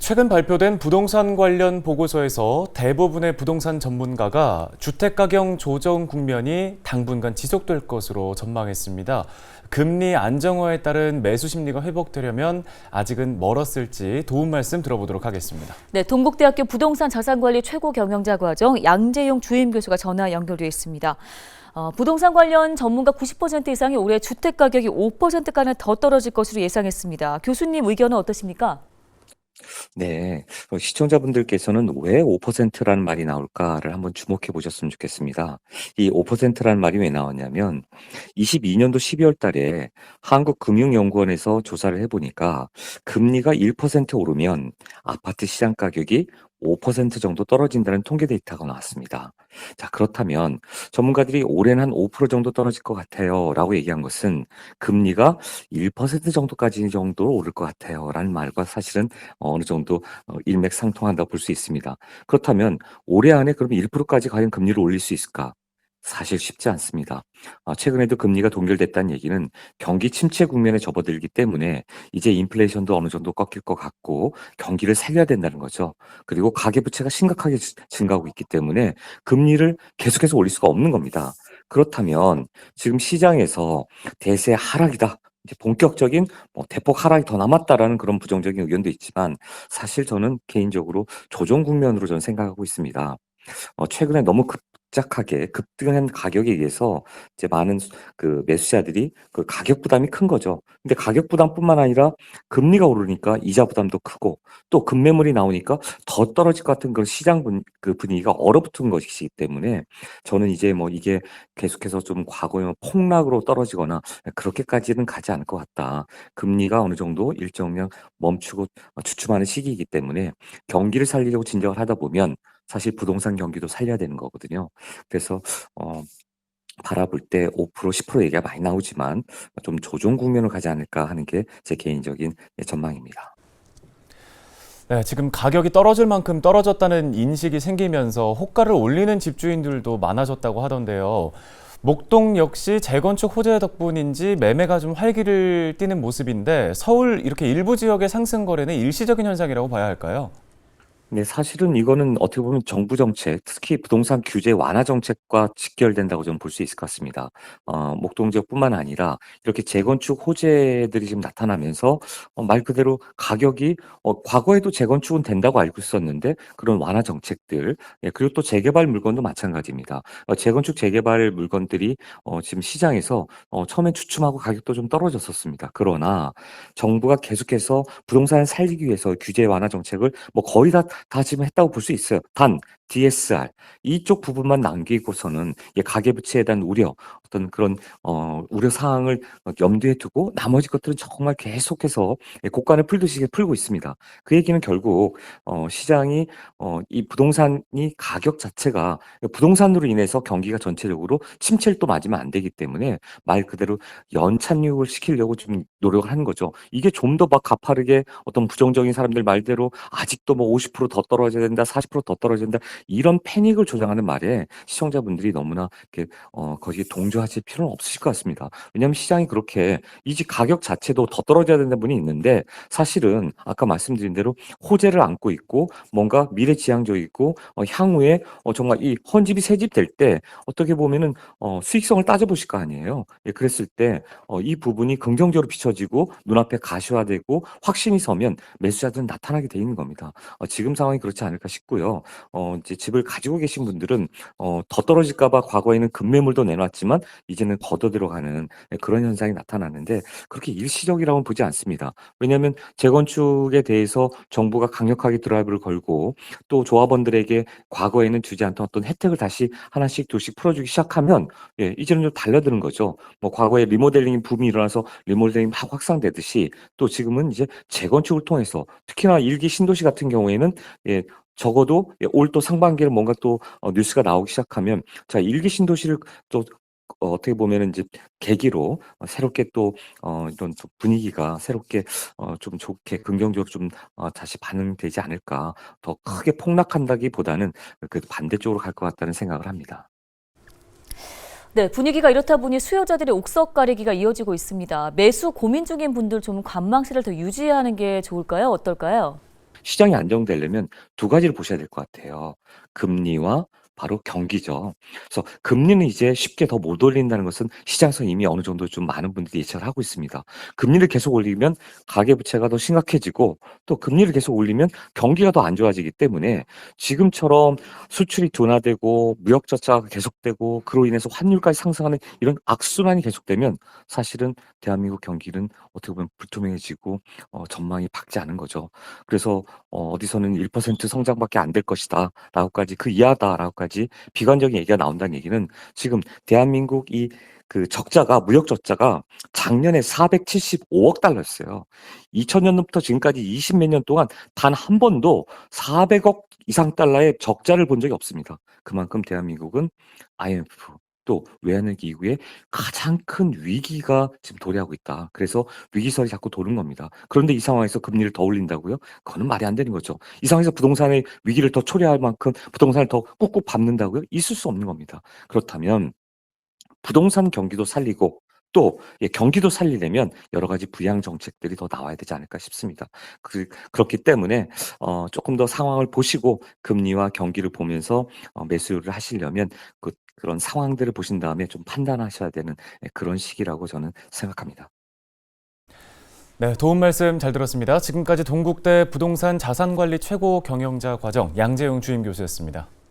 최근 발표된 부동산 관련 보고서에서 대부분의 부동산 전문가가 주택가격 조정 국면이 당분간 지속될 것으로 전망했습니다. 금리 안정화에 따른 매수 심리가 회복되려면 아직은 멀었을지 도움 말씀 들어보도록 하겠습니다. 네, 동국대학교 부동산 자산관리 최고 경영자 과정 양재용 주임 교수가 전화 연결돼 있습니다. 부동산 관련 전문가 90% 이상이 올해 주택 가격이 5%가량 더 떨어질 것으로 예상했습니다. 교수님 의견은 어떠십니까? 네. 시청자분들께서는 왜 5%라는 말이 나올까를 한번 주목해 보셨으면 좋겠습니다. 이 5%라는 말이 왜 나왔냐면 22년도 12월 달에 한국금융연구원에서 조사를 해 보니까 금리가 1% 오르면 아파트 시장 가격이 5% 정도 떨어진다는 통계 데이터가 나왔습니다. 자, 그렇다면 전문가들이 올해는 한 5% 정도 떨어질 것 같아요라고 얘기한 것은 금리가 1% 정도까지 정도로 오를 것 같아요라는 말과 사실은 어느 정도 일맥상통한다고 볼 수 있습니다. 그렇다면 올해 안에 그럼 1%까지 과연 금리를 올릴 수 있을까? 사실 쉽지 않습니다. 최근에도 금리가 동결됐다는 얘기는 경기 침체 국면에 접어들기 때문에 이제 인플레이션도 어느 정도 꺾일 것 같고 경기를 살려야 된다는 거죠. 그리고 가계부채가 심각하게 증가하고 있기 때문에 금리를 계속해서 올릴 수가 없는 겁니다. 그렇다면 지금 시장에서 대세 하락이다. 이제 본격적인 대폭 하락이 더 남았다라는 그런 부정적인 의견도 있지만 사실 저는 개인적으로 조정 국면으로 저는 생각하고 있습니다. 최근에 너무 급작하게 급등한 가격에 의해서 이제 많은 그 매수자들이 그 가격 부담이 큰 거죠. 근데 가격 부담뿐만 아니라 금리가 오르니까 이자 부담도 크고 또 급매물이 나오니까 더 떨어질 것 같은 그런 시장 그 분위기가 얼어붙은 것이기 때문에 저는 이제 뭐 이게 계속해서 좀 과거의 폭락으로 떨어지거나 그렇게까지는 가지 않을 것 같다. 금리가 어느 정도 일정량 멈추고 주춤하는 시기이기 때문에 경기를 살리려고 진정을 하다 보면 사실 부동산 경기도 살려야 되는 거거든요. 그래서 어 바라볼 때 5% 10% 얘기가 많이 나오지만 좀 조정 국면으로 가지 않을까 하는 게 제 개인적인 전망입니다. 네, 지금 가격이 떨어질 만큼 떨어졌다는 인식이 생기면서 호가를 올리는 집주인들도 많아졌다고 하던데요. 목동 역시 재건축 호재 덕분인지 매매가 좀 활기를 띠는 모습인데 서울 이렇게 일부 지역의 상승 거래는 일시적인 현상이라고 봐야 할까요? 네, 사실은 이거는 어떻게 보면 정부 정책, 특히 부동산 규제 완화 정책과 직결된다고 저는 볼 수 있을 것 같습니다. 목동 지역뿐만 아니라 이렇게 재건축 호재들이 지금 나타나면서 말 그대로 가격이 과거에도 재건축은 된다고 알고 있었는데 그런 완화 정책들, 예, 그리고 또 재개발 물건도 마찬가지입니다. 재건축 재개발 물건들이 지금 시장에서 처음엔 주춤하고 가격도 좀 떨어졌었습니다. 그러나 정부가 계속해서 부동산을 살리기 위해서 규제 완화 정책을 뭐 거의 다 지금 했다고 볼 수 있어요. 단 DSR 이쪽 부분만 남기고서는 이 가계부채에 대한 우려, 어떤 그런 우려 사항을 염두에 두고 나머지 것들은 정말 계속해서 곡간을 풀듯이 풀고 있습니다. 그 얘기는 결국 시장이 이 부동산이 가격 자체가 부동산으로 인해서 경기가 전체적으로 침체를 또 맞으면 안 되기 때문에 말 그대로 연착륙을 시키려고 좀 노력을 하는 거죠. 이게 좀 더 막 가파르게 어떤 부정적인 사람들 말대로 아직도 뭐 50%더 떨어져야 된다, 40%더 떨어져야 된다 이런 패닉을 조장하는 말에 시청자분들이 너무나 이렇게 거기에 동조하실 필요는 없으실 것 같습니다. 왜냐하면 시장이 그렇게 이 집 가격 자체도 더 떨어져야 된다는 분이 있는데 사실은 아까 말씀드린 대로 호재를 안고 있고 뭔가 미래지향적이고 향후에 정말 이 헌집이 새집 될 때 어떻게 보면은 수익성을 따져보실 거 아니에요. 예, 그랬을 때 이 부분이 긍정적으로 비춰지고 눈앞에 가시화되고 확신이 서면 매수자들은 나타나게 돼 있는 겁니다. 지금 상황이 그렇지 않을까 싶고요. 이제 집을 가지고 계신 분들은 더 떨어질까 봐 과거에는 급매물도 내놨지만 이제는 걷어 들어가는 그런 현상이 나타나는데 그렇게 일시적이라고는 보지 않습니다. 왜냐하면 재건축에 대해서 정부가 강력하게 드라이브를 걸고 또 조합원들에게 과거에는 주지 않던 어떤 혜택을 다시 하나씩 둘씩 풀어주기 시작하면 예, 이제는 좀 달려드는 거죠. 뭐 과거에 리모델링 붐이 일어나서 리모델링 막 확산되듯이 또 지금은 이제 재건축을 통해서 특히나 일기 신도시 같은 경우에는 예, 적어도 예, 올 또 상반기에 뭔가 또 뉴스가 나오기 시작하면 자, 일기 신도시를 또 어떻게 보면은 이제 계기로 새롭게 또 이런 또 분위기가 새롭게 좀 좋게 긍정적으로 좀 다시 반응되지 않을까. 더 크게 폭락한다기보다는 그 반대쪽으로 갈 것 같다는 생각을 합니다. 네, 분위기가 이렇다 보니 수요자들의 옥석 가리기가 이어지고 있습니다. 매수 고민 중인 분들 좀 관망세를 더 유지하는 게 좋을까요? 어떨까요? 시장이 안정되려면 두 가지를 보셔야 될 것 같아요. 금리와 바로 경기죠. 그래서 금리는 이제 쉽게 더 못 올린다는 것은 시장에서 이미 어느 정도 좀 많은 분들이 예측을 하고 있습니다. 금리를 계속 올리면 가계부채가 더 심각해지고 또 금리를 계속 올리면 경기가 더 안 좋아지기 때문에 지금처럼 수출이 둔화되고 무역 적자가 계속되고 그로 인해서 환율까지 상승하는 이런 악순환이 계속되면 사실은 대한민국 경기는 어떻게 보면 불투명해지고 전망이 밝지 않은 거죠. 그래서 어디서는 1% 성장밖에 안 될 것이다라고까지 그 이하다라고까지 비관적인 얘기가 나온다는 얘기는 지금 대한민국 이 그 적자가 무역 적자가 작년에 475억 달러였어요. 2000년부터 지금까지 20 몇 년 동안 단 한 번도 400억 이상 달러의 적자를 본 적이 없습니다. 그만큼 대한민국은 IMF 또 외환위기후에 가장 큰 위기가 지금 도래하고 있다. 그래서 위기설이 자꾸 도는 겁니다. 그런데 이 상황에서 금리를 더 올린다고요? 그거는 말이 안 되는 거죠. 이 상황에서 부동산의 위기를 더 초래할 만큼 부동산을 더 꾹꾹 밟는다고요? 있을 수 없는 겁니다. 그렇다면 부동산 경기도 살리고 또 경기도 살리려면 여러 가지 부양 정책들이 더 나와야 되지 않을까 싶습니다. 그렇기 때문에 조금 더 상황을 보시고 금리와 경기를 보면서 매수를 하시려면 그런 상황들을 보신 다음에 좀 판단하셔야 되는 그런 시기라고 저는 생각합니다. 네, 도움 말씀 잘 들었습니다. 지금까지 동국대 부동산 자산관리 최고 경영자 과정 양재용 주임 교수였습니다.